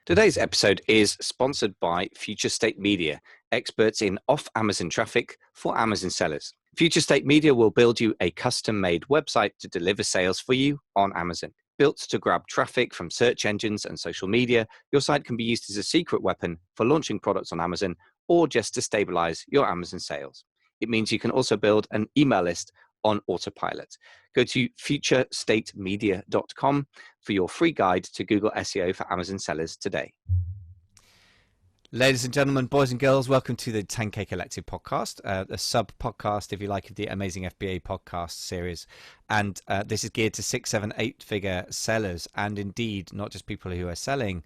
Today's episode is sponsored by Future State Media, experts in off-Amazon traffic for Amazon sellers. Future State Media will build you a custom-made website to deliver sales for you on Amazon. Built to grab traffic from search engines and social media, your site can be used as a secret weapon for launching products on Amazon or just to stabilize your Amazon sales. It means you can also build an email list on autopilot. Go to futurestatemedia.com for your free guide to Google SEO for Amazon sellers today. Ladies and gentlemen, boys and girls, welcome to the 10K Collective podcast, a sub-podcast, if you like, of the Amazing FBA podcast series. And this is geared to 6, 7, 8-figure sellers, and indeed not just people who are selling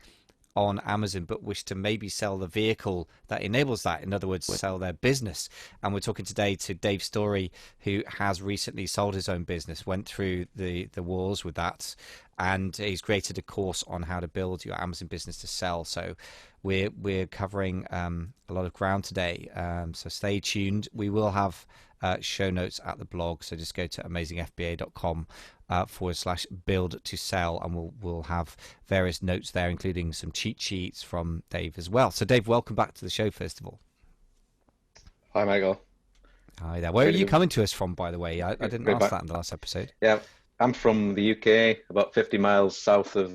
on Amazon, but wish to maybe sell the vehicle that enables that. In other words, sell their business. And we're talking today to Dave Storey, who has recently sold his own business, went through the wars with that, and he's created a course on how to build your Amazon business to sell. So we're covering a lot of ground today. So stay tuned. We will have show notes at the blog. So just go to amazingfba.com /build to sell, and we'll have various notes there, including some cheat sheets from Dave as well. So Dave, welcome back to the show, first of all. Hi, Michael. Hi there. Where are you coming to us from, by the way? I didn't ask that in the last episode. Yeah, I'm from the UK, about 50 miles south of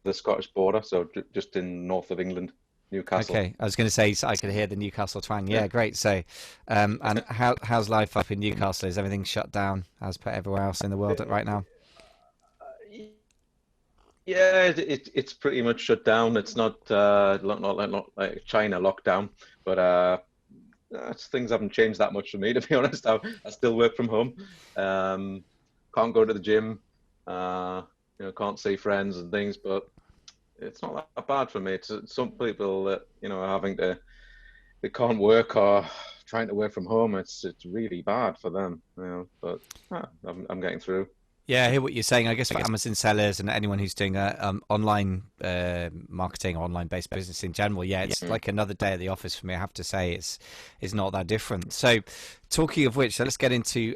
the Scottish border, so just in north of England, Newcastle. Okay, I was going to say, so I could hear the Newcastle twang. Yeah, great. So, and how's life up in Newcastle? Is everything shut down as per everywhere else in the world right now? Yeah, it's pretty much shut down. It's not like China lockdown, but things haven't changed that much for me, to be honest. I still work from home. Can't go to the gym. Can't see friends and things, but it's not that bad for me. It's some people that are they can't work or trying to work from home. It's really bad for them, but I'm getting through. Yeah, I hear what you're saying. I guess for Amazon sellers and anyone who's doing online marketing, online-based business in general, it's like another day at the office for me. I have to say, it's not that different. So, talking of which, let's get into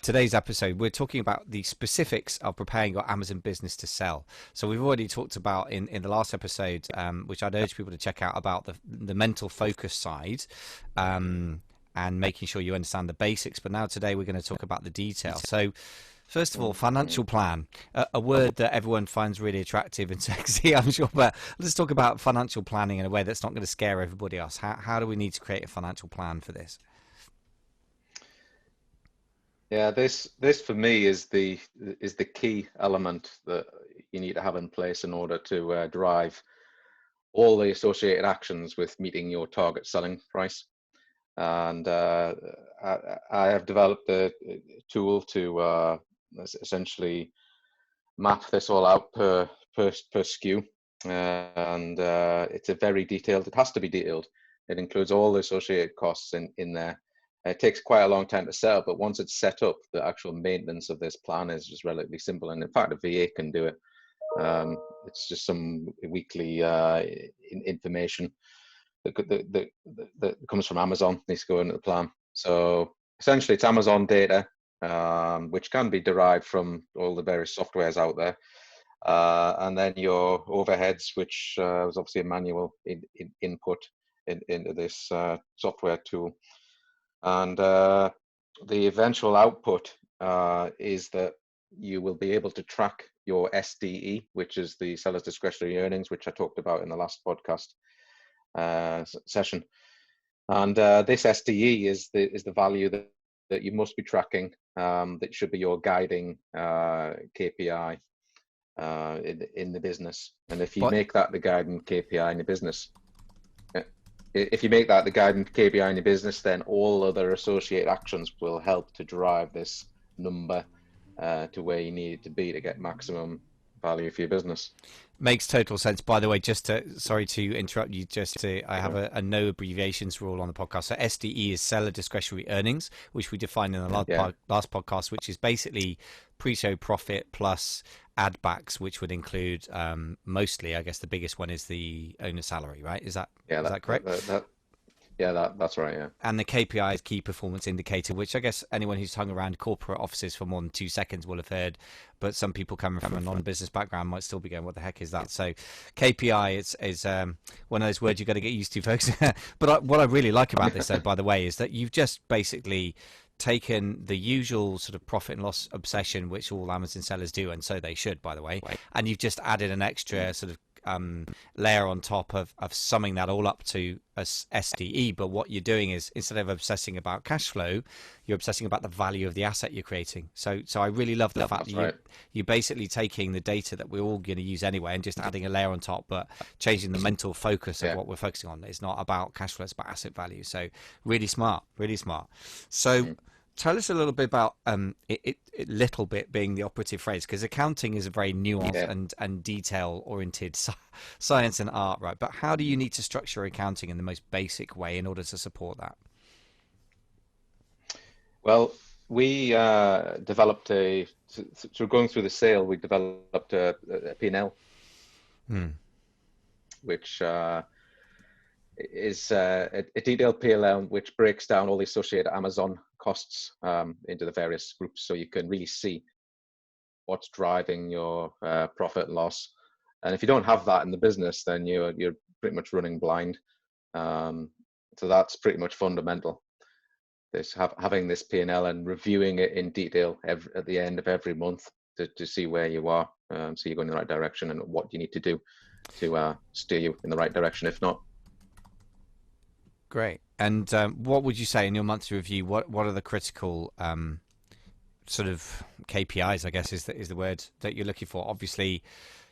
today's episode. We're talking about the specifics of preparing your Amazon business to sell. So we've already talked about in the last episode, which I'd urge people to check out, about the mental focus side. And making sure you understand the basics. But now today we're going to talk about the detail. So first of all, financial plan, a word that everyone finds really attractive and sexy, I'm sure. But let's talk about financial planning in a way that's not going to scare everybody else. How do we need to create a financial plan for this? Yeah, this for me is the key element that you need to have in place in order to drive all the associated actions with meeting your target selling price. And I have developed a tool to essentially map this all out per SKU, and it's a very detailed. It has to be detailed. It includes all the associated costs in there. It takes quite a long time to set up, but once it's set up, the actual maintenance of this plan is just relatively simple. And in fact, a VA can do it. It's just some weekly information that comes from Amazon, needs to go into the plan. So essentially it's Amazon data, which can be derived from all the various softwares out there. And then your overheads, which is obviously a manual input into this software tool. And the eventual output is that you will be able to track your SDE, which is the seller's discretionary earnings, which I talked about in the last podcast session. And this SDE is the value that you must be tracking, that should be your guiding KPI in the business. And if you make that the guiding KPI in the business, then all other associated actions will help to drive this number to where you need it to be to get maximum value for your business. Makes total sense. By the way, sorry to interrupt you, I have a no abbreviations rule on the podcast. So SDE is seller discretionary earnings, which we defined in the last podcast, which is basically pre-show profit plus add backs, which would include mostly, I guess the biggest one is the owner salary, right? Is that correct? Yeah, that's right. Yeah. And the KPI is key performance indicator, which I guess anyone who's hung around corporate offices for more than 2 seconds will have heard. But some people coming from a non-business background might still be going, "What the heck is that?" So, KPI is one of those words you've got to get used to, folks. But what I really like about this, though, by the way, is that you've just basically taken the usual sort of profit and loss obsession, which all Amazon sellers do, and so they should, by the way, and you've just added an extra sort of layer on top of summing that all up to a SDE. But what you're doing is, instead of obsessing about cash flow, you're obsessing about the value of the asset you're creating. So I really love the fact that you're basically taking the data that we're all going to use anyway and just adding a layer on top, but changing the mental focus of what we're focusing on. It's not about cash flow, it's about asset value. So really smart, really smart. So tell us a little bit about little bit being the operative phrase, because accounting is a very nuanced and detail oriented science and art, right? But how do you need to structure accounting in the most basic way in order to support that? Well, we developed so going through the sale, we developed a P&L, which is a detailed P&L which breaks down all the associated Amazon costs into the various groups, so you can really see what's driving your profit and loss. And if you don't have that in the business, then you're pretty much running blind. So that's pretty much fundamental. Having this P&L and reviewing it in detail at the end of every month to see where you are, so you're going in the right direction and what you need to do to steer you in the right direction if not. Great. And what would you say in your monthly review? What are the critical sort of KPIs? I guess is the word that you're looking for. Obviously,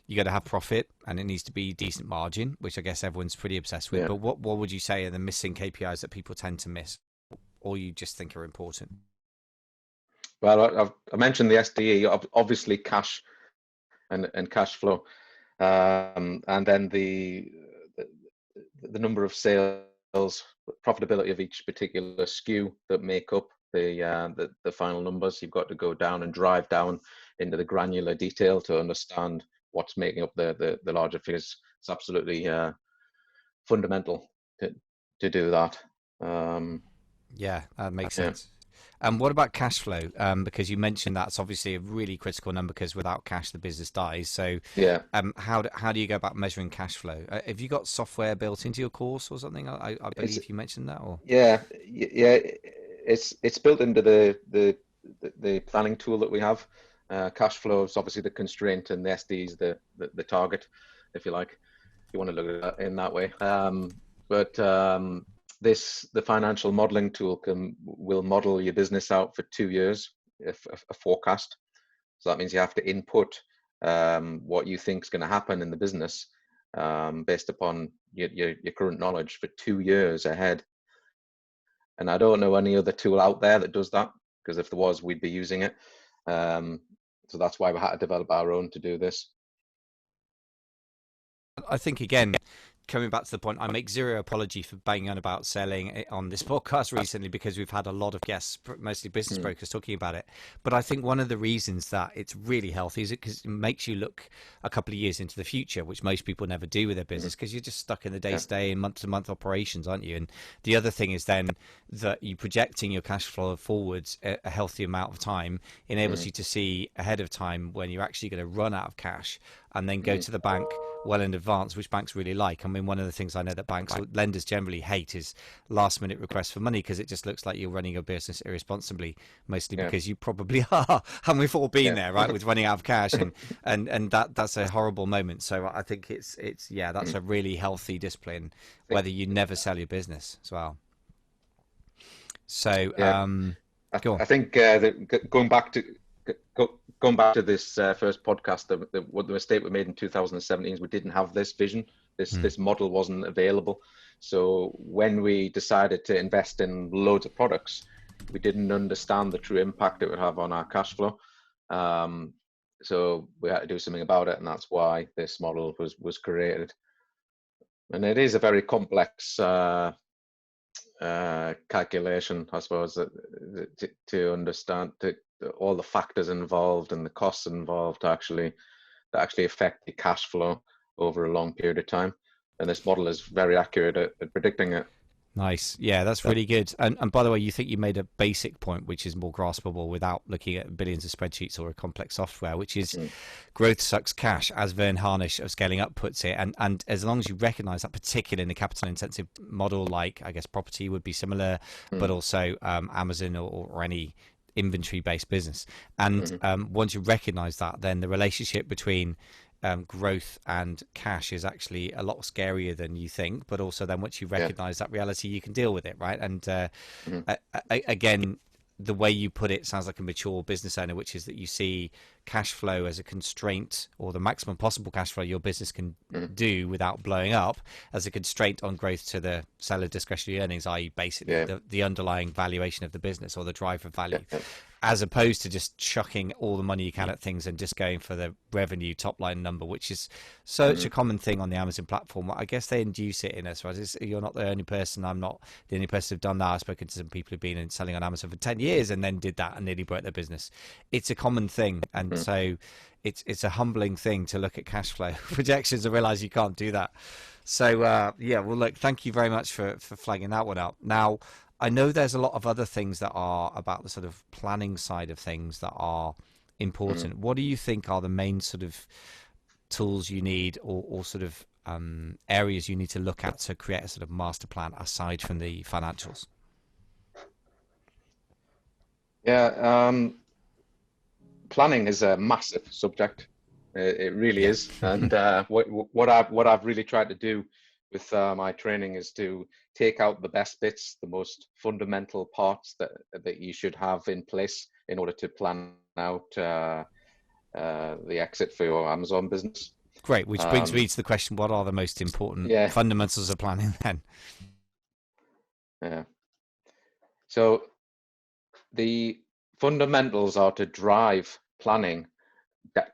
you got to have profit, and it needs to be decent margin, which I guess everyone's pretty obsessed with. But what would you say are the missing KPIs that people tend to miss, or you just think are important? Well, I mentioned the SDE, obviously cash and cash flow, and then the number of sales, profitability of each particular SKU that make up the final numbers. You've got to go down and drive down into the granular detail to understand what's making up the larger figures. It's absolutely fundamental to do that. Yeah, that makes sense. And what about cash flow? Because you mentioned that's obviously a really critical number, because without cash, the business dies. So how do you go about measuring cash flow? Have you got software built into your course or something? I believe you mentioned that. Or it's built into the planning tool that we have. Cash flow is obviously the constraint, and the SD is the target, if you like. If you want to look at it in that way. The financial modeling tool will model your business out for 2 years, if a forecast. So that means you have to input what you think is going to happen in the business based upon your current knowledge for 2 years ahead. And I don't know any other tool out there that does that, because if there was, we'd be using it. So that's why we had to develop our own to do this. I think, again, coming back to the point, I make zero apology for banging on about selling on this podcast recently, because we've had a lot of guests, mostly business brokers, talking about it. But I think one of the reasons that it's really healthy is because it makes you look a couple of years into the future, which most people never do with their business, because you're just stuck in the day-to-day and month-to-month operations, aren't you? And the other thing is then that you projecting your cash flow forwards a healthy amount of time enables you to see ahead of time when you're actually going to run out of cash, and then go to the bank well in advance, which banks really like. I mean, one of the things I know that lenders generally hate is last minute requests for money, because it just looks like you're running your business irresponsibly, mostly because you probably are. And we've all been there, right, with running out of cash, and that's a horrible moment. So I think it's that's a really healthy discipline, whether you never sell your business as well. So I think going back to this first podcast, the mistake we made in 2017 is we didn't have this vision. This model wasn't available. So when we decided to invest in loads of products, we didn't understand the true impact it would have on our cash flow. So we had to do something about it, and that's why this model was created. And it is a very complex calculation, I suppose, to understand all the factors involved and the costs involved that actually affect the cash flow over a long period of time. And this model is very accurate at predicting it. Nice. Yeah, that's really good. And by the way, you think you made a basic point, which is more graspable without looking at billions of spreadsheets or a complex software, which is growth sucks cash, as Vern Harnish of Scaling Up puts it. And as long as you recognize that, particularly in a capital intensive model, like I guess property would be similar, but also Amazon or any inventory based business. And once you recognize that, then the relationship between growth and cash is actually a lot scarier than you think, but also then once you recognize that reality, you can deal with it, right? And again, the way you put it sounds like a mature business owner, which is that you see cash flow as a constraint, or the maximum possible cash flow your business can do without blowing up, as a constraint on growth to the seller discretionary earnings, i.e. basically the underlying valuation of the business or the driver of value. As opposed to just chucking all the money you can at things and just going for the revenue top line number, which is such a common thing on the Amazon platform. I guess they induce it in us, right? You're not the only person. I'm not the only person who've done that. I've spoken to some people who've been selling on Amazon for 10 years and then did that and nearly broke their business. It's a common thing. And so it's a humbling thing to look at cash flow projections and realize you can't do that. So, well, look, thank you very much for flagging that one out. Now, I know there's a lot of other things that are about the sort of planning side of things that are important. What do you think are the main sort of tools you need, or sort of areas you need to look at to create a sort of master plan aside from the financials? Planning is a massive subject. It really is. And what I've really tried to do with my training is to take out the best bits, the most fundamental parts that you should have in place in order to plan out the exit for your Amazon business. Great, which brings me to the question: what are the most important fundamentals of planning then? Yeah. So the fundamentals are to drive planning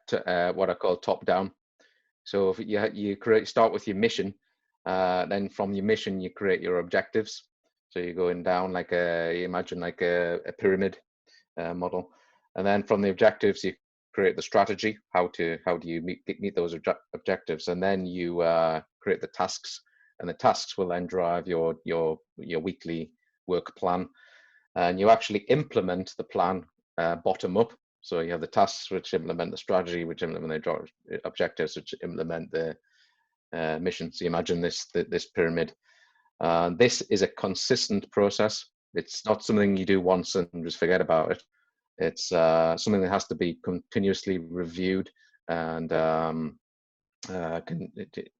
to what I call top down. So if you start with your mission. Then from your mission, you create your objectives. So you're going down like you imagine like a pyramid model. And then from the objectives, you create the strategy. How do you meet those objectives? And then you create the tasks. And the tasks will then drive your weekly work plan. And you actually implement the plan bottom up. So you have the tasks which implement the strategy, which implement the objectives, which implement the mission. So you imagine this pyramid. This is a consistent process. It's not something you do once and just forget about it. It's something that has to be continuously reviewed and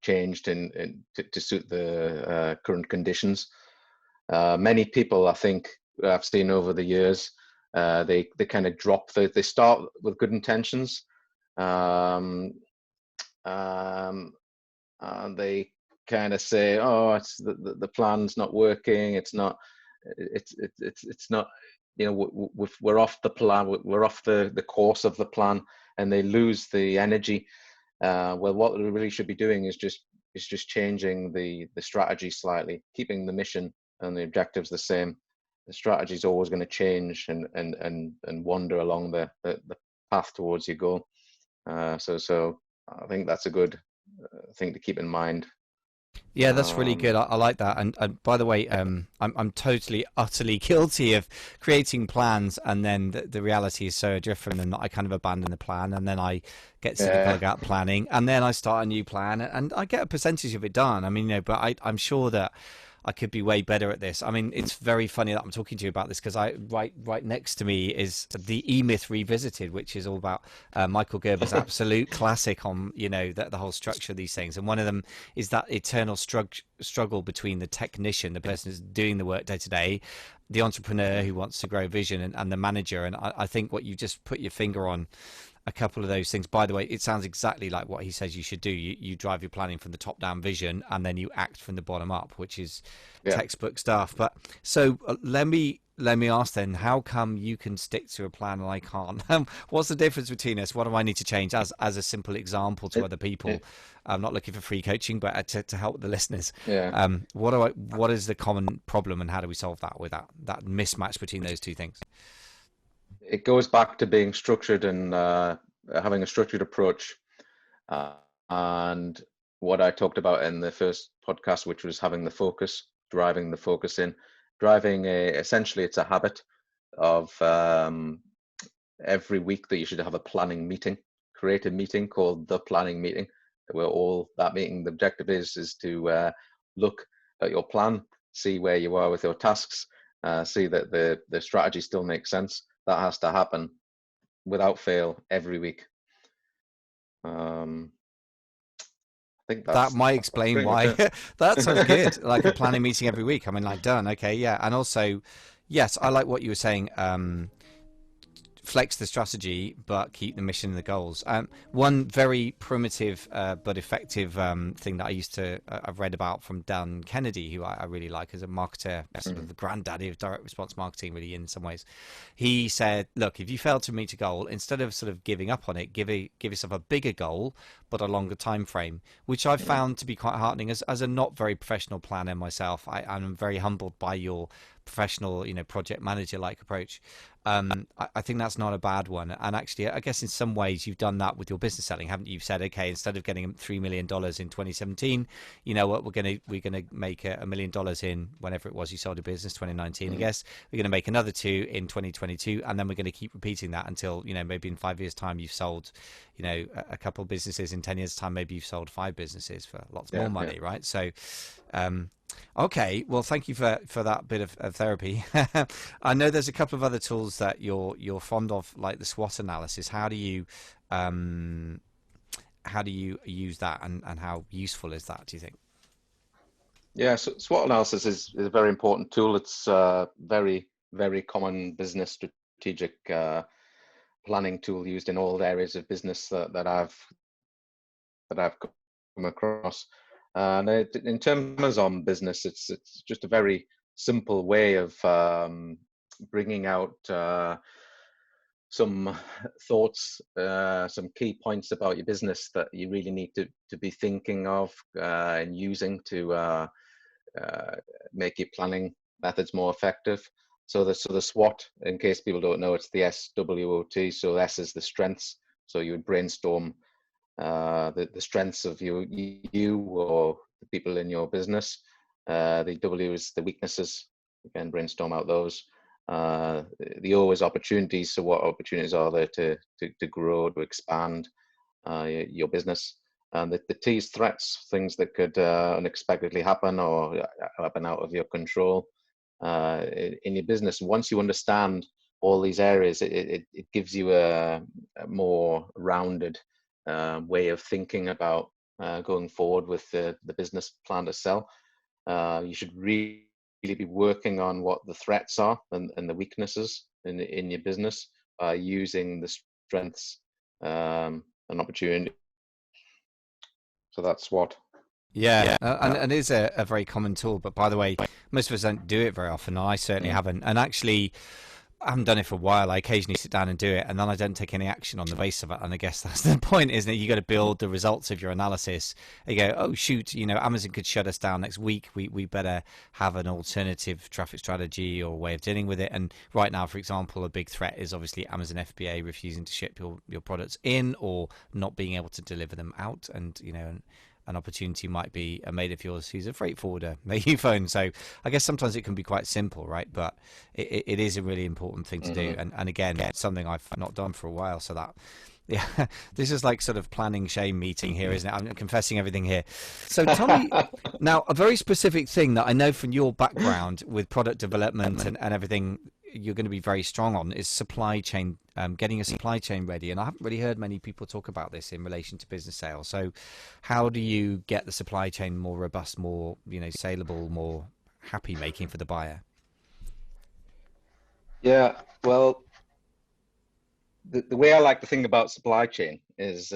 changed to suit the current conditions. Many people, I think, I've seen over the years, they kind of drop. They start with good intentions. And they kind of say, "Oh, it's the plan's not working. It's not. We're off the plan. We're off the course of the plan," and they lose the energy. Well, what they really should be doing is just changing the strategy slightly, keeping the mission and the objectives the same. The strategy is always going to change and wander along the path towards your goal. So I think that's a good thing to keep in mind. Yeah, that's really good. I like that. And by the way, I'm totally, utterly guilty of creating plans, and then the reality is so different, and I kind of abandon the plan, and then I get to plug out planning, and then I start a new plan, and I get a percentage of it done. I mean, but I'm sure that I could be way better at this. I mean, it's very funny that I'm talking to you about this, because right next to me is the E-Myth Revisited, which is all about Michael Gerber's absolute classic on, the whole structure of these things. And one of them is that eternal struggle between the technician, the person who's doing the work day to day, the entrepreneur who wants to grow vision, and the manager. And I think what you just put your finger on, a couple of those things. By the way, it sounds exactly like what he says you should do. You drive your planning from the top down vision, and then you act from the bottom up, which is textbook stuff. But so let me ask then, how come you can stick to a plan and I can't? What's the difference between us? What do I need to change as a simple example to other people? I'm not looking for free coaching, but to help the listeners. What is the common problem, and how do we solve that with that mismatch between those two things? It goes back to being structured and having a structured approach. And what I talked about in the first podcast, which was having the focus. driving the focus in, essentially it's a habit of every week that you should have a planning meeting. Create a meeting called the planning meeting, where all that meeting, the objective is to look at your plan, see where you are with your tasks, see that the strategy still makes sense. That has to happen without fail every week. I think that might explain why. That sounds good. Like a planning meeting every week. I mean, like, done. Okay, yeah. And also, yes, I like what you were saying. Flex the strategy, but keep the mission and the goals. One very primitive but effective thing that I've read about from Dan Kennedy, who I really like as a marketer, sort of the granddaddy of direct response marketing, really, in some ways. He said, look, if you fail to meet a goal, instead of sort of giving up on it, give yourself a bigger goal, but a longer time frame, which I've found to be quite heartening as a not very professional planner myself. I'm very humbled by your professional, project manager like approach. I think that's not a bad one. And actually, I guess in some ways you've done that with your business selling, haven't you? You've said, okay, instead of getting $3 million in 2017, you know what, we're gonna make $1 million in whenever it was you sold a business, 2019, I guess. We're gonna make another 2 in 2022, and then we're gonna keep repeating that until, maybe in 5 years' time you've sold, a couple of businesses. In 10 years' time, maybe you've sold 5 businesses for lots more money, right? So, okay, well, thank you for that bit of therapy. I know there's a couple of other tools that you're fond of, like the SWOT analysis. How do you use that, and how useful is that, do you think? Yeah, so SWOT analysis is a very important tool. It's very, very common business strategic planning tool used in all areas of business that I've come across. And in terms of business, it's just a very simple way of bringing out some thoughts, some key points about your business that you really need to be thinking of and using to make your planning methods more effective. So the SWOT, in case people don't know, it's the SWOT. So S is the strengths. So you would brainstorm the strengths of you or the people in your business. The W is the weaknesses. You can brainstorm out those. The O is opportunities. So what opportunities are there to grow, to expand your business? And the T is threats, things that could unexpectedly happen or happen out of your control in your business. Once you understand all these areas, it gives you a more rounded way of thinking about going forward with the business plan to sell. You should really be working on what the threats are and the weaknesses in your business by using the strengths and opportunity. So that's SWOT. Yeah, and it is a very common tool. But by the way, most of us don't do it very often. I certainly haven't. And actually, I haven't done it for a while. I occasionally sit down and do it, and then I don't take any action on the base of it. And I guess that's the point, isn't it? You got to build the results of your analysis. You go, oh shoot, Amazon could shut us down next week. We better have an alternative traffic strategy or way of dealing with it. And right now, for example, a big threat is obviously Amazon FBA refusing to ship your products in or not being able to deliver them out. And an opportunity might be a mate of yours who's a freight forwarder that you phone. So I guess sometimes it can be quite simple, right? But it is a really important thing to do. And again, it's something I've not done for a while. So that, yeah, this is like sort of planning shame meeting here, isn't it? I'm confessing everything here. So tell me now, a very specific thing that I know from your background with product development and everything you're going to be very strong on is supply chain, getting a supply chain ready. And I haven't really heard many people talk about this in relation to business sales. So how do you get the supply chain more robust, more, saleable, more happy making for the buyer? Yeah, well, the way I like to think about supply chain is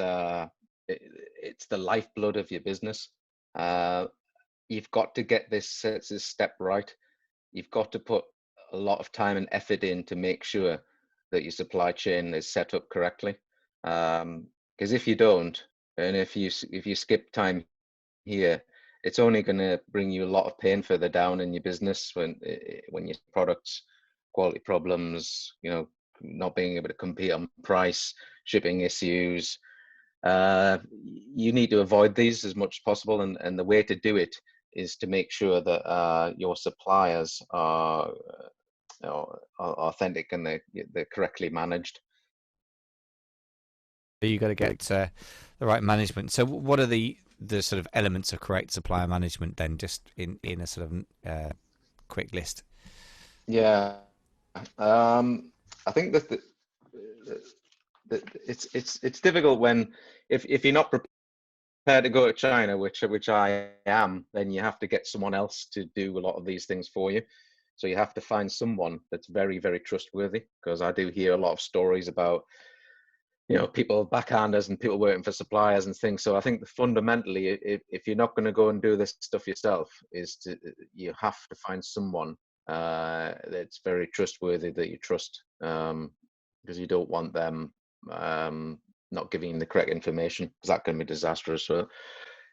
it's the lifeblood of your business. You've got to get this step right. You've got to put a lot of time and effort in to make sure that your supply chain is set up correctly. Because if you don't, and if you skip time here, it's only going to bring you a lot of pain further down in your business when your products, quality problems, not being able to compete on price, shipping issues. You need to avoid these as much as possible, and the way to do it is to make sure that your suppliers are, are authentic and they're correctly managed. You got to get the right management. So what are the sort of elements of correct supplier management then, just in a sort of quick list? Yeah, I think that it's difficult when if you're not prepared to go to China, which I am, then you have to get someone else to do a lot of these things for you. So you have to find someone that's very, very trustworthy, because I do hear a lot of stories about, you know, people backhanders and people working for suppliers and things. So I think fundamentally, if you're not going to go and do this stuff yourself, you have to find someone that's very trustworthy, that you trust, because you don't want them not giving you the correct information, because that can be disastrous. So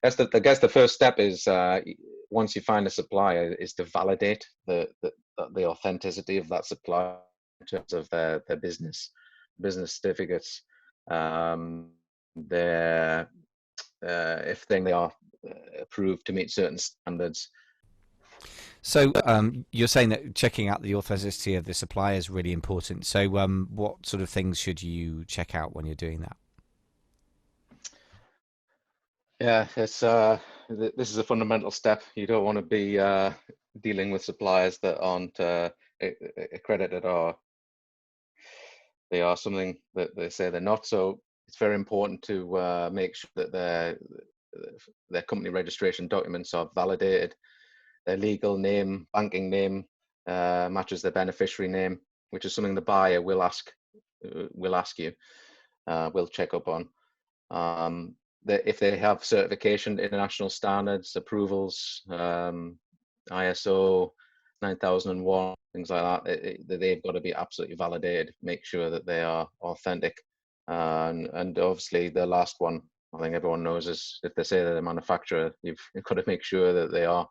I guess the first step is, once you find a supplier, is to validate the authenticity of that supplier in terms of their business certificates, their if they are approved to meet certain standards. So you're saying that checking out the authenticity of the supplier is really important. So what sort of things should you check out when you're doing that? Yeah, it's this is a fundamental step. You don't want to be dealing with suppliers that aren't accredited, or they are something that they say they're not. So it's very important to make sure that their company registration documents are validated, their legal name, banking name matches their beneficiary name, which is something the buyer will ask you, will check up on. If they have certification, international standards, approvals, ISO 9001, things like that, they've got to be absolutely validated. Make sure that they are authentic. And obviously the last one, I think everyone knows, is if they say they're a manufacturer, you've got to make sure that they are.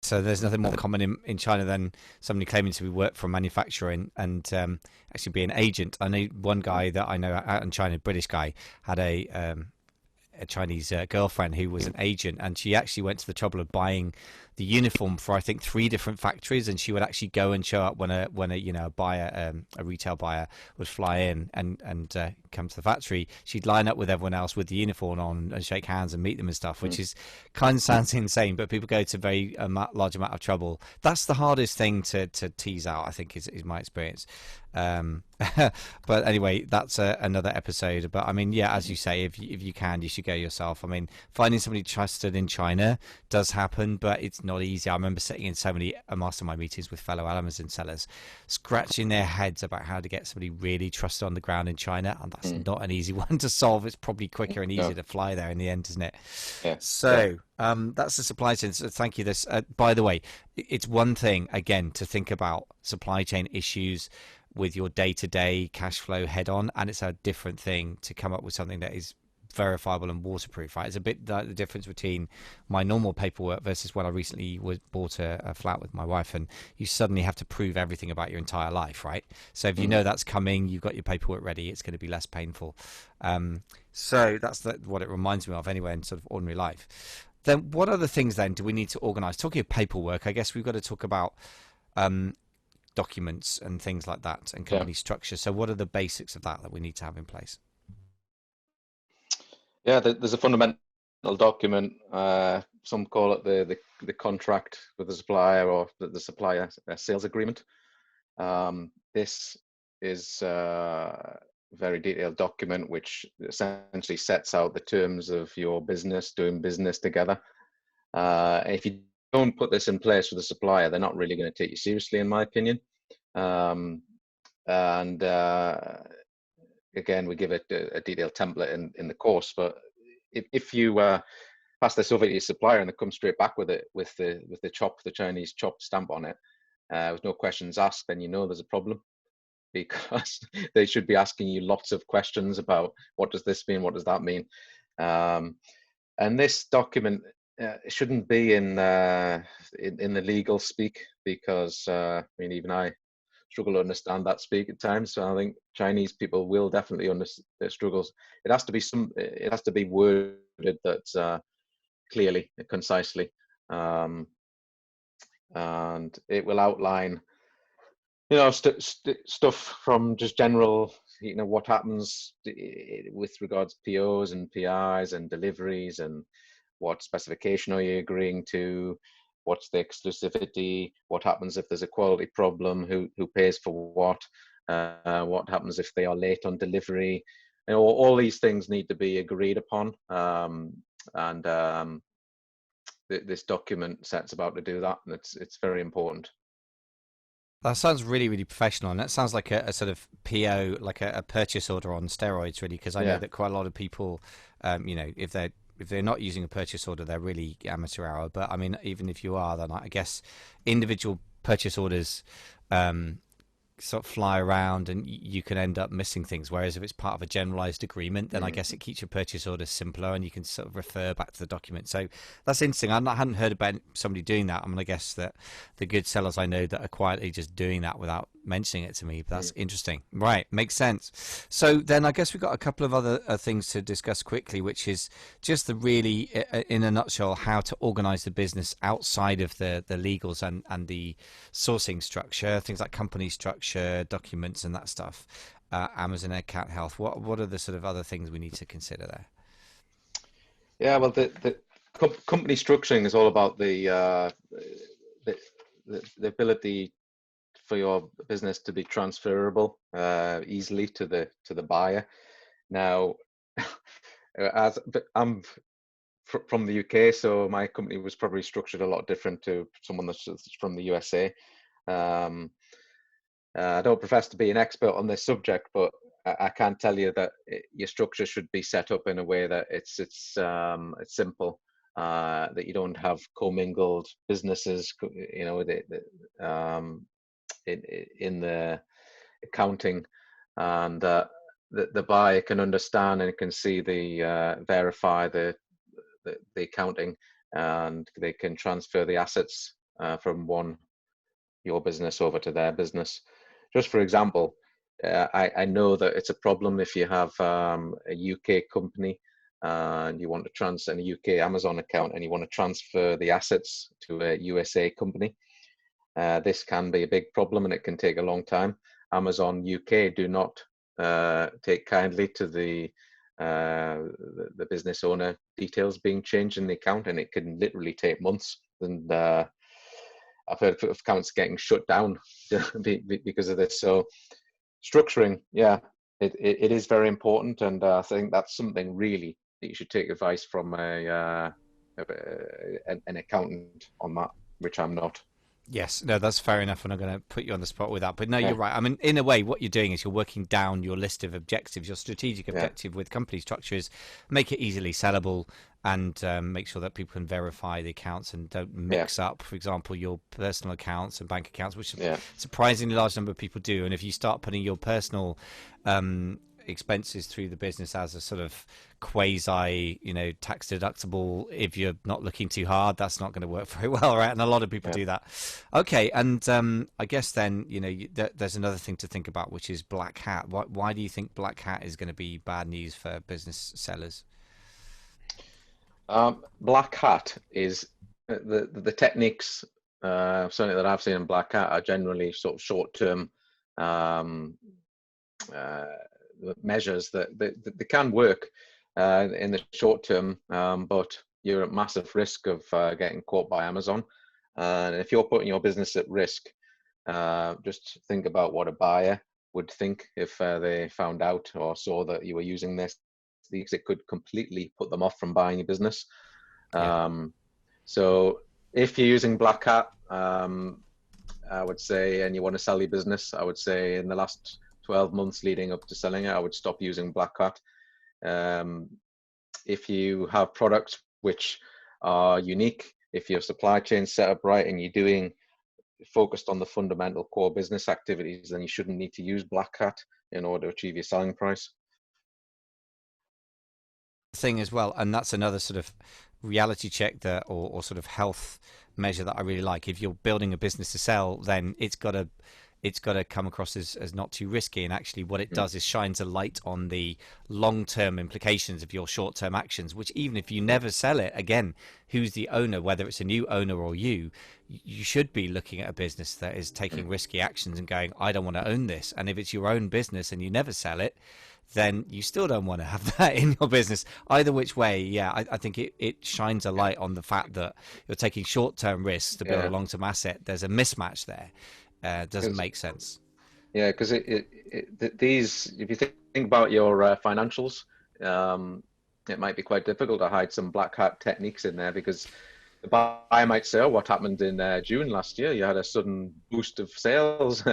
So there's nothing more common in China than somebody claiming to be work for a manufacturer and actually be an agent. I know one guy that I know out in China, a British guy, had a Chinese girlfriend who was an agent, and she actually went to the trouble of buying the uniform for I think 3 different factories, and she would actually go and show up when a you know, a buyer, a retail buyer would fly in and come to the factory. She'd line up with everyone else with the uniform on and shake hands and meet them and stuff, which is kind of sounds insane, but people go to very large amount of trouble. That's the hardest thing to tease out, I think, is my experience. But anyway, that's another episode. But I mean, yeah, as you say, if you can, you should go yourself. I mean, finding somebody trusted in China does happen, but it's not easy. I remember sitting in so many mastermind meetings with fellow Amazon sellers, scratching their heads about how to get somebody really trusted on the ground in China, and that's not an easy one to solve. It's probably quicker and easier to fly there in the end, isn't it? Yeah. So that's the supply chain. So thank you. This, by the way, it's one thing again to think about supply chain issues with your day-to-day cash flow head on, and it's a different thing to come up with something that is verifiable and waterproof, right? It's a bit like the difference between my normal paperwork versus when I recently bought a flat with my wife, and you suddenly have to prove everything about your entire life, right? So if you know that's coming, you've got your paperwork ready, it's going to be less painful. So that's what it reminds me of anyway in sort of ordinary life. Then what other things then do we need to organize? Talking of paperwork, I guess we've got to talk about documents and things like that, and company structure. So what are the basics of that we need to have in place? Yeah, there's a fundamental document. Some call it the contract with the supplier, or the supplier sales agreement. This is a very detailed document which essentially sets out the terms of your business, doing business together. If you don't put this in place with the supplier, they're not really going to take you seriously, in my opinion. Again, we give it a detailed template in the course, but if you pass this over to your supplier and they come straight back with it with the Chinese chop stamp on it, with no questions asked, then you know there's a problem, because they should be asking you lots of questions about what does this mean, what does that mean, and this document shouldn't be in the legal speak, because I mean, even I struggle to understand that speak at times. So I think Chinese people will definitely understand their struggles. It has to be worded that clearly and concisely, and it will outline, stuff from just general, what happens with regards to POs and PIs and deliveries, and what specification are you agreeing to, what's the exclusivity, what happens if there's a quality problem, who pays for what happens if they are late on delivery. All these things need to be agreed upon, and this document set's about to do that, and it's very important. That sounds really, really professional, and that sounds like a sort of PO, like a purchase order on steroids, really, because I know that quite a lot of people, if they're not using a purchase order, they're really amateur hour. But I mean, even if you are, then I guess individual purchase orders sort of fly around and you can end up missing things, whereas if it's part of a generalized agreement, then I guess it keeps your purchase order simpler and you can sort of refer back to the document. So that's interesting. I hadn't heard about somebody doing that. I mean, I guess that the good sellers I know that are quietly just doing that without mentioning it to me, but that's interesting. Right, makes sense. So then I guess we've got a couple of other things to discuss quickly, which is just the really, in a nutshell, how to organize the business outside of the legals and the sourcing structure, things like company structure, documents and that stuff, Amazon account health. What are the sort of other things we need to consider there? Yeah, well, the company structuring is all about the ability for your business to be transferable easily to the buyer. Now, I'm from the UK, so my company was probably structured a lot different to someone that's from the USA. I don't profess to be an expert on this subject, but I can tell you that your structure should be set up in a way that it's simple, that you don't have commingled businesses, in the accounting, and the buyer can understand and can see verify the accounting, and they can transfer the assets from your business over to their business. Just for example, I know that it's a problem if you have a UK company and you want to transfer a UK Amazon account and you want to transfer the assets to a USA company. This can be a big problem and it can take a long time. Amazon UK do not take kindly to the business owner details being changed in the account, and it can literally take months. And I've heard of accounts getting shut down because of this. So structuring, it is very important, and I think that's something really that you should take advice from an accountant on that, which I'm not. Yes, no, that's fair enough. I'm not going to put you on the spot with that. But no, you're right. I mean, in a way, what you're doing is you're working down your list of objectives. Your strategic objective with company structure is make it easily sellable and make sure that people can verify the accounts and don't mix up, for example, your personal accounts and bank accounts, which a surprisingly large number of people do. And if you start putting your personal expenses through the business as a sort of quasi, tax deductible, if you're not looking too hard, that's not going to work very well, right? And a lot of people do that. Okay, and I guess then there's another thing to think about, which is black hat. Why do you think black hat is going to be bad news for business sellers? Black hat is the techniques certainly that I've seen in black hat are generally sort of short-term measures that they can work in the short term, but you're at massive risk of getting caught by Amazon. And if you're putting your business at risk, just think about what a buyer would think if they found out or saw that you were using this. It could completely put them off from buying your business. So if you're using black hat, I would say, and you want to sell your business, I would say in the last 12 months leading up to selling it, I would stop using black hat. If you have products which are unique, if your supply chain set up right and you're focused on the fundamental core business activities, then you shouldn't need to use black hat in order to achieve your selling price. Thing as well, and that's another sort of reality check that or sort of health measure that I really like. If you're building a business to sell, then it's got to it's got to come across as not too risky. And actually what it does is shines a light on the long-term implications of your short-term actions, which even if you never sell it, again, who's the owner, whether it's a new owner or you should be looking at a business that is taking risky actions and going, I don't want to own this. And if it's your own business and you never sell it, then you still don't want to have that in your business. Either which way, yeah, I think it shines a light on the fact that you're taking short-term risks to build a long-term asset. There's a mismatch there. Doesn't make sense. Yeah, because these, if you think about your financials, it might be quite difficult to hide some black hat techniques in there, because the buyer might say, oh, what happened in June last year? You had a sudden boost of sales,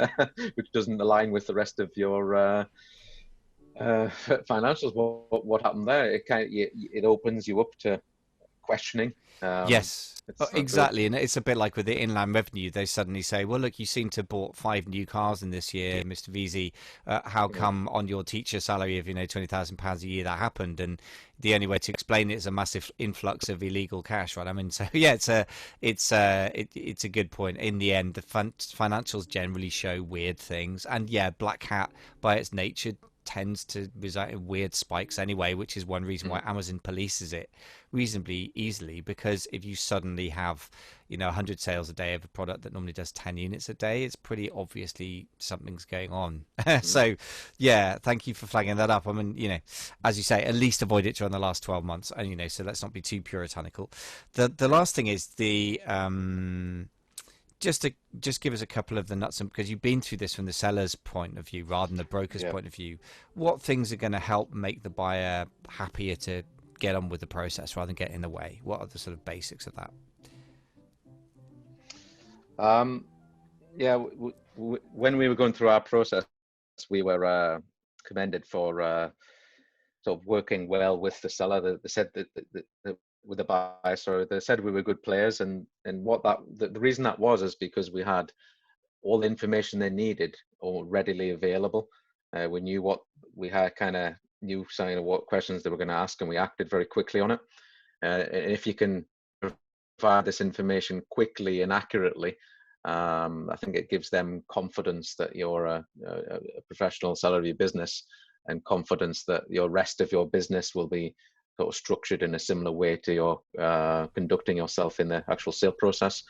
which doesn't align with the rest of your financials. What happened there? It opens you up to questioning. Yes, exactly. And it's a bit like with the inland revenue. They suddenly say, well, look, you seem to have bought 5 new cars in this year, Mr. VZ. How come on your teacher salary of, £20,000 a year that happened? And the only way to explain it is a massive influx of illegal cash, right? I mean, so yeah, it's a good point. In the end, the financials generally show weird things. And yeah, black hat by its nature tends to result in weird spikes anyway, which is one reason why Amazon polices it reasonably easily, because if you suddenly have 100 sales a day of a product that normally does 10 units a day, it's pretty obviously something's going on. So yeah, thank you for flagging that up. I mean, as you say, at least avoid it during the last 12 months, and so let's not be too puritanical. The last thing is the just give us a couple of the nuts, and because you've been through this from the seller's point of view rather than the broker's point of view, what things are going to help make the buyer happier to get on with the process rather than get in the way? What are the sort of basics of that? When we were going through our process, we were commended for sort of working well with the seller. They said that with the buyer, so they said we were good players, and what the reason that was is because we had all the information they needed all readily available. We knew what we had, knew some of what questions they were going to ask, and we acted very quickly on it. And if you can provide this information quickly and accurately, I think it gives them confidence that you're a professional seller of your business, and confidence that your rest of your business will be sort of structured in a similar way to your conducting yourself in the actual sale process.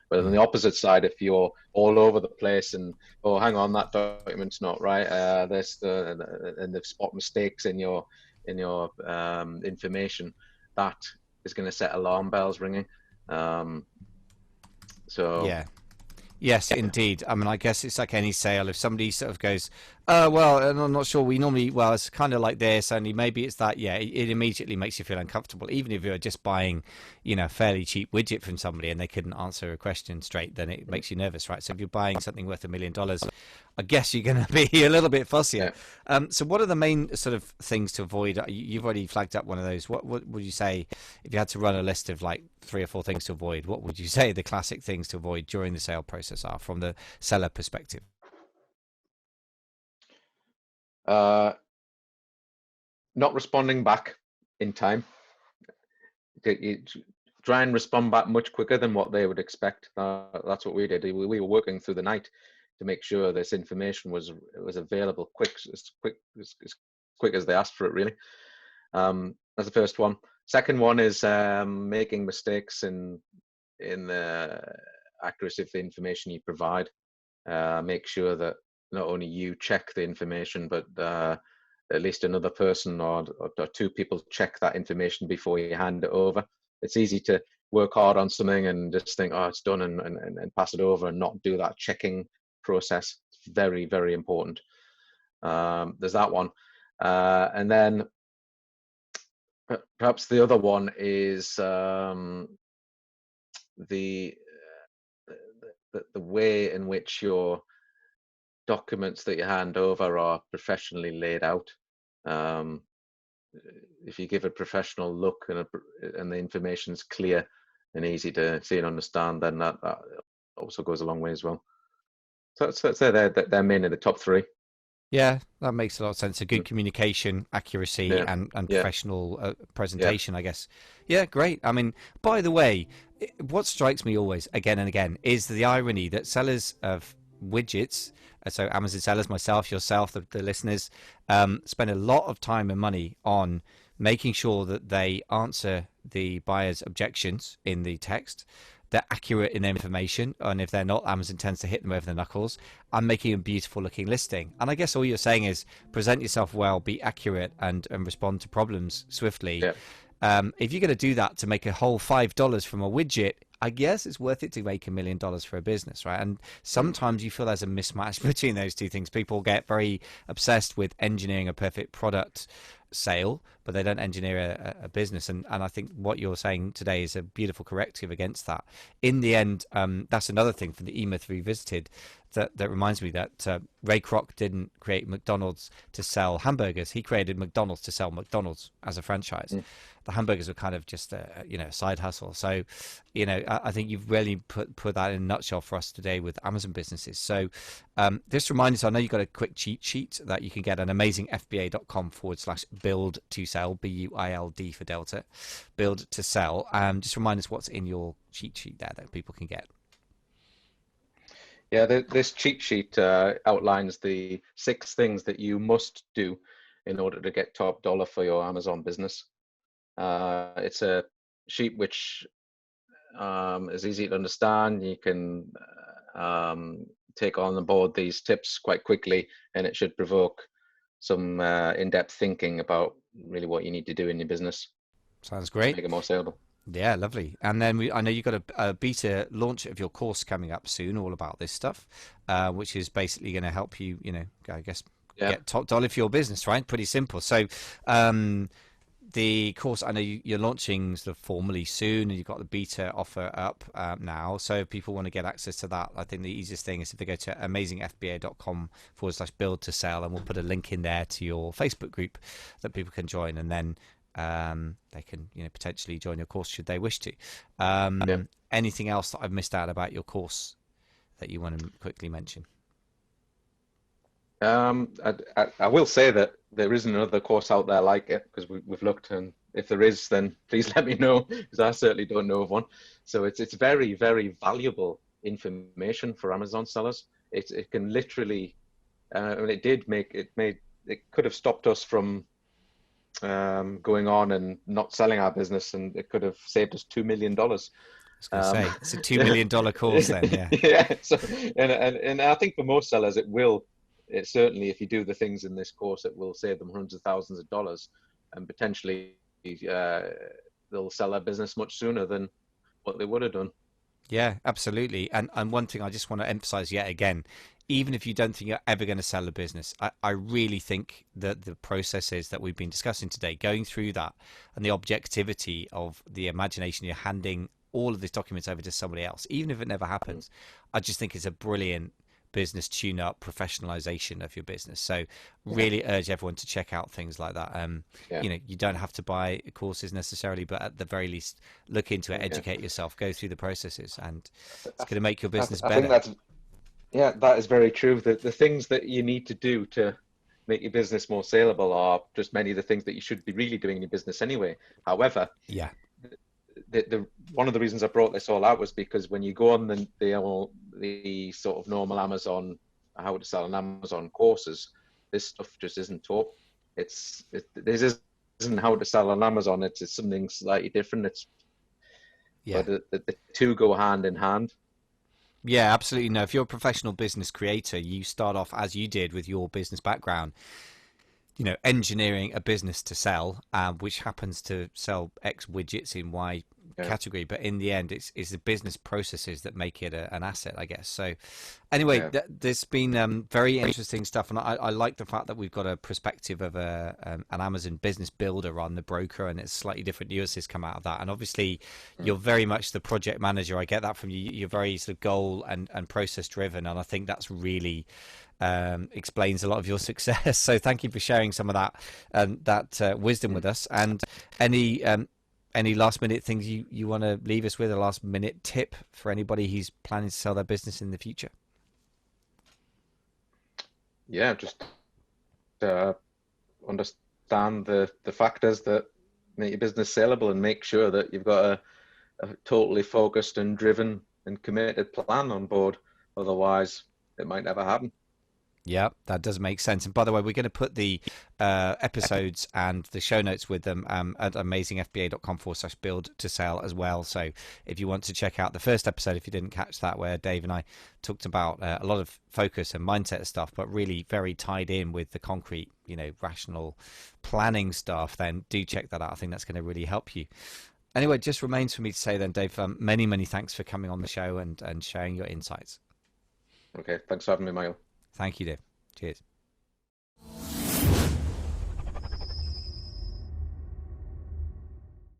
But on the opposite side, if you're all over the place and, oh, hang on, that document's not right, and the spot mistakes in your information, that is going to set alarm bells ringing. Yes, indeed. I mean, I guess it's like any sale. If somebody sort of goes, well, and I'm not sure, it's kind of like this, only maybe it's that, it immediately makes you feel uncomfortable. Even if you're just buying, a fairly cheap widget from somebody and they couldn't answer a question straight, then it makes you nervous, right? So if you're buying something worth $1 million, I guess you're going to be a little bit fussier. Yeah. So what are the main sort of things to avoid? You've already flagged up one of those. What would you say, if you had to run a list of like 3 or 4 things to avoid, what would you say the classic things to avoid during the sale process are from the seller perspective? Not responding back in time. You try and respond back much quicker than what they would expect. That's what we did. We were working through the night to make sure this information was available as quick as they asked for it, really. That's the first one. Second one is making mistakes in the accuracy of the information you provide. Make sure that not only you check the information, but at least another person or 2 people check that information before you hand it over. It's easy to work hard on something and just think, oh, it's done, and pass it over and not do that checking process. It's very, very important. There's that one. And then perhaps the other one is the way in which your documents that you hand over are professionally laid out. If you give a professional look and the information's clear and easy to see and understand, then that also goes a long way as well. So I'd say they're mainly the top 3. Yeah, that makes a lot of sense. A good communication, accuracy, and professional presentation, I guess. Yeah, great. I mean, by the way, what strikes me always, again and again, is the irony that sellers of widgets, so Amazon sellers, myself, yourself, the listeners, spend a lot of time and money on making sure that they answer the buyer's objections in the text, they're accurate in their information, and if they're not, Amazon tends to hit them over the knuckles, and making a beautiful looking listing. And I guess all you're saying is present yourself well, be accurate, and respond to problems swiftly. Yeah. If you're going to do that to make a whole $5 from a widget, I guess it's worth it to make $1 million for a business, right? And sometimes you feel there's a mismatch between those two things. People get very obsessed with engineering a perfect product sale, but they don't engineer a business. And I think what you're saying today is a beautiful corrective against that. In the end, that's another thing from the E-Myth Revisited that reminds me that Ray Kroc didn't create McDonald's to sell hamburgers. He created McDonald's to sell McDonald's as a franchise. The hamburgers were kind of just a side hustle. So, I think you've really put that in a nutshell for us today with Amazon businesses. So just remind us, I know you've got a quick cheat sheet that you can get on amazingfba.com/build to sell, BUILD for Delta, build to sell. Just remind us what's in your cheat sheet there that people can get. Yeah, this cheat sheet outlines the 6 things that you must do in order to get top dollar for your Amazon business. It's a sheet which is easy to understand. You can take on board these tips quite quickly, and it should provoke some in-depth thinking about really what you need to do in your business. Sounds great. To make it more saleable. Yeah, lovely. And then I know you've got a beta launch of your course coming up soon, all about this stuff, which is basically going to help you, I guess, get top dollar for your business, right? Pretty simple. So the course, I know you're launching sort of formally soon, and you've got the beta offer up now. So if people want to get access to that, I think the easiest thing is if they go to amazingfba.com/build to sell, and we'll put a link in there to your Facebook group that people can join, and then they can potentially join your course should they wish to. Anything else that I've missed out about your course that you want to quickly mention? I will say that there isn't another course out there like it, because we've looked, and if there is, then please let me know, because I certainly don't know of one. So it's very, very valuable information for Amazon sellers. It can literally, it could have stopped us from going on and not selling our business, and it could have saved us $2 million. I was going to say it's a $2 million course then. Yeah. Yeah. So, and I think for most sellers, it certainly, if you do the things in this course, it will save them hundreds of thousands of dollars, and potentially they'll sell their business much sooner than what they would have done. Yeah, absolutely. And one thing I just want to emphasize yet again, even if you don't think you're ever going to sell a business, I really think that the processes that we've been discussing today, going through that, and the objectivity of the imagination, you're handing all of these documents over to somebody else, even if it never happens, I just think it's a brilliant business tune-up, professionalization of your business. So really urge everyone to check out things like that. You don't have to buy courses necessarily, but at the very least, look into it, educate yourself, go through the processes, and it's going to make your business better. I think that is very true. The things that you need to do to make your business more saleable are just many of the things that you should be really doing in your business anyway. However, one of the reasons I brought this all out was because when you go on the sort of normal Amazon, how to sell on Amazon courses, this stuff just isn't taught. This isn't how to sell on Amazon. It's something slightly different. But the two go hand in hand. Yeah, absolutely. No, if you're a professional business creator, you start off as you did with your business background, engineering a business to sell, which happens to sell X widgets in Y category, but in the end, it's the business processes that make it an asset, I guess. So anyway, there's been very interesting stuff, and I like the fact that we've got a perspective of an Amazon business builder on the broker, and it's slightly different nuances come out of that. And obviously, you're very much the project manager. I get that from you. You're very sort of goal and process driven, and I think that's really explains a lot of your success. So thank you for sharing some of that wisdom with us. And any last minute things you want to leave us with, a last minute tip for anybody who's planning to sell their business in the future? Yeah, just understand the factors that make your business saleable, and make sure that you've got a totally focused and driven and committed plan on board. Otherwise, it might never happen. Yeah, that does make sense. And by the way, we're going to put the episodes and the show notes with them at amazingfba.com/build to sell as well. So if you want to check out the first episode, if you didn't catch that, where Dave and I talked about a lot of focus and mindset stuff, but really very tied in with the concrete, rational planning stuff, then do check that out. I think that's going to really help you. Anyway, it just remains for me to say then, Dave, many, many thanks for coming on the show and sharing your insights. Okay, thanks for having me, Michael. Thank you, Dave. Cheers.